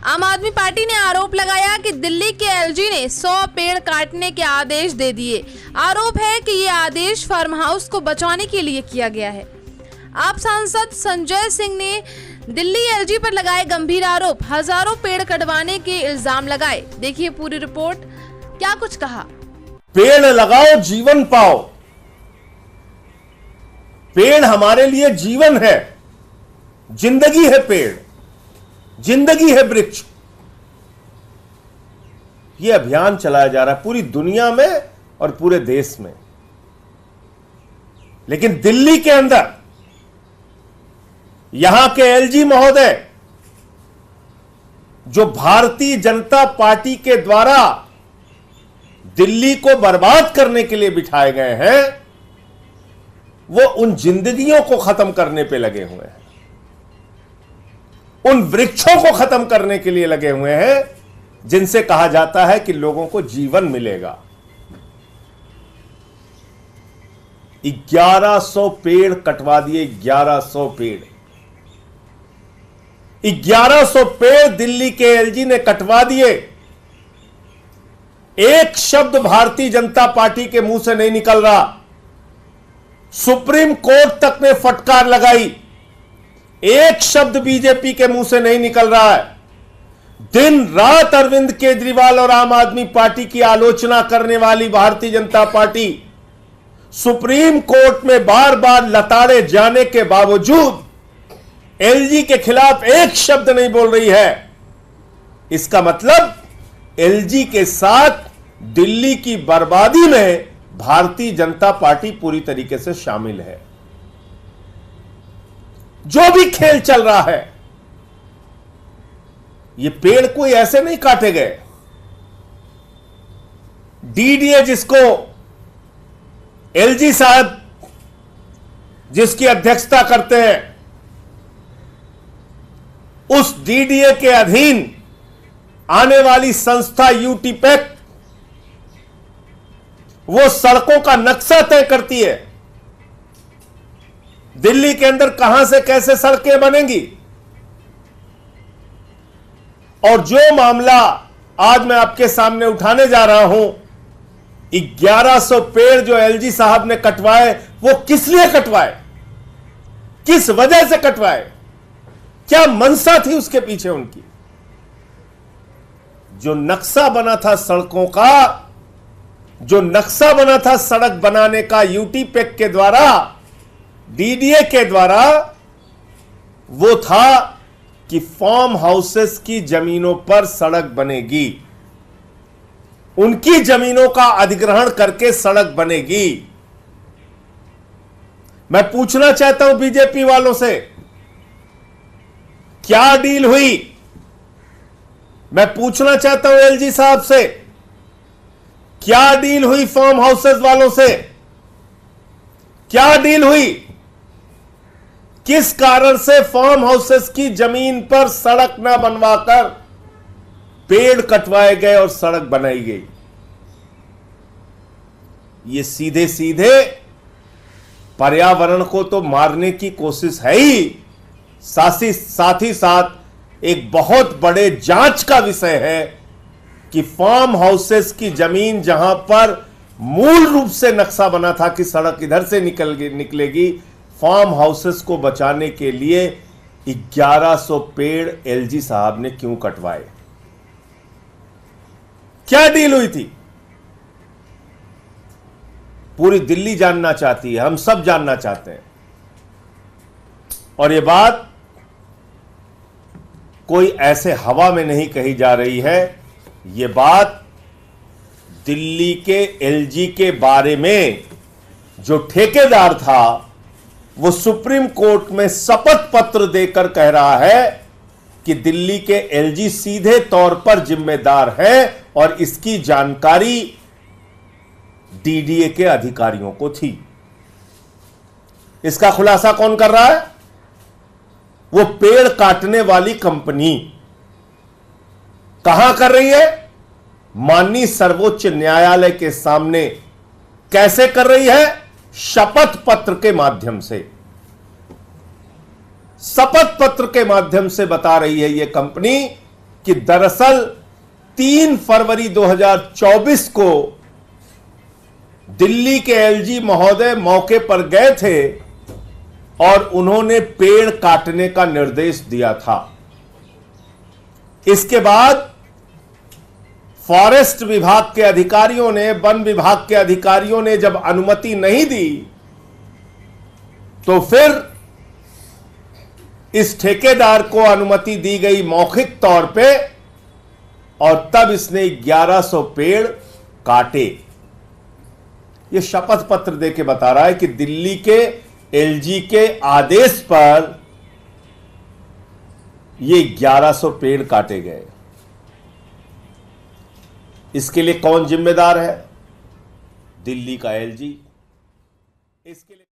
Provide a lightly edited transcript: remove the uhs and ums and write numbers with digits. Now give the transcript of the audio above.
आम आदमी पार्टी ने आरोप लगाया कि दिल्ली के एलजी ने 100 पेड़ काटने के आदेश दे दिए। आरोप है कि ये आदेश फार्म हाउस को बचाने के लिए किया गया है। आप सांसद संजय सिंह ने दिल्ली एलजी पर लगाए गंभीर आरोप, हजारों पेड़ कटवाने के इल्जाम लगाए। देखिए पूरी रिपोर्ट, क्या कुछ कहा। पेड़ लगाओ, जीवन पाओ। पेड़ हमारे लिए जीवन है, जिंदगी है पेड़, जिंदगी है वृक्ष। यह अभियान चलाया जा रहा है पूरी दुनिया में और पूरे देश में। लेकिन दिल्ली के अंदर यहां के एलजी महोदय, जो भारतीय जनता पार्टी के द्वारा दिल्ली को बर्बाद करने के लिए बिठाए गए हैं, वो उन जिंदगियों को खत्म करने पे लगे हुए हैं, उन वृक्षों को खत्म करने के लिए लगे हुए हैं जिनसे कहा जाता है कि लोगों को जीवन मिलेगा। 1100 पेड़ कटवा दिए, 1100 पेड़, 1100 पेड़ दिल्ली के एलजी ने कटवा दिए। एक शब्द भारतीय जनता पार्टी के मुंह से नहीं निकल रहा। सुप्रीम कोर्ट तक ने फटकार लगाई, एक शब्द बीजेपी के मुंह से नहीं निकल रहा है। दिन रात अरविंद केजरीवाल और आम आदमी पार्टी की आलोचना करने वाली Bharatiya Janata party supreme court में बार बार लताड़े जाने के बावजूद एलजी के खिलाफ एक शब्द नहीं बोल रही है। इसका मतलब एलजी के साथ दिल्ली की बर्बादी में भारतीय जनता पार्टी पूरी तरीके से शामिल है। जो भी खेल चल रहा है, ये पेड़ कोई ऐसे नहीं काटे गए। डीडीए जिसको एलजी साहब जिसकी अध्यक्षता करते हैं, उस डीडीए के अधीन आने वाली संस्था यूटीपैक वो सड़कों का नक्शा तय करती है। दिल्ली के अंदर कहां से कैसे सड़कें बनेंगी। और जो मामला आज मैं आपके सामने उठाने जा रहा हूं, 1100 पेड़ जो एलजी साहब ने कटवाए, वो किस लिए कटवाए, किस वजह से कटवाए, क्या मंशा थी उसके पीछे उनकी। जो नक्शा बना था सड़कों का, जो नक्शा बना था सड़क बनाने का यूटीपैक के द्वारा, डीडीए के द्वारा, वो था कि फार्म हाउसेस की जमीनों पर सड़क बनेगी, उनकी जमीनों का अधिग्रहण करके सड़क बनेगी। मैं पूछना चाहता हूं बीजेपी वालों से, क्या डील हुई। मैं पूछना चाहता हूं एलजी साहब से, क्या डील हुई फार्म हाउसेस वालों से, क्या डील हुई। किस कारण से फार्म हाउसेस की जमीन पर सड़क ना बनवाकर पेड़ कटवाए गए और सड़क बनाई गई। ये सीधे सीधे पर्यावरण को तो मारने की कोशिश है ही, साथ ही साथ एक बहुत बड़े जांच का विषय है कि फार्म हाउसेस की जमीन जहां पर मूल रूप से नक्शा बना था कि सड़क इधर से निकलेगी, फार्म हाउसेस को बचाने के लिए 1100 पेड़ एलजी साहब ने क्यों कटवाए। क्या डील हुई थी, पूरी दिल्ली जानना चाहती है, हम सब जानना चाहते हैं। और यह बात कोई ऐसे हवा में नहीं कही जा रही है, यह बात दिल्ली के एलजी के बारे में जो ठेकेदार था, वो सुप्रीम कोर्ट में शपथ पत्र देकर कह रहा है कि दिल्ली के एलजी सीधे तौर पर जिम्मेदार है और इसकी जानकारी डीडीए के अधिकारियों को थी। इसका खुलासा कौन कर रहा है, वो पेड़ काटने वाली कंपनी। कहां कर रही है, माननीय सर्वोच्च न्यायालय के सामने। कैसे कर रही है, शपथ पत्र के माध्यम से। शपथ पत्र के माध्यम से बता रही है ये कंपनी कि दरअसल 3 फरवरी 2024 को दिल्ली के एलजी महोदय मौके पर गए थे और उन्होंने पेड़ काटने का निर्देश दिया था। इसके बाद फॉरेस्ट विभाग के अधिकारियों ने, वन विभाग के अधिकारियों ने जब अनुमति नहीं दी तो फिर इस ठेकेदार को अनुमति दी गई मौखिक तौर पे और तब इसने 1100 पेड़ काटे। यह शपथ पत्र देके बता रहा है कि दिल्ली के एलजी के आदेश पर ये 1100 पेड़ काटे गए। इसके लिए कौन जिम्मेदार है? दिल्ली का एलजी। इसके लिए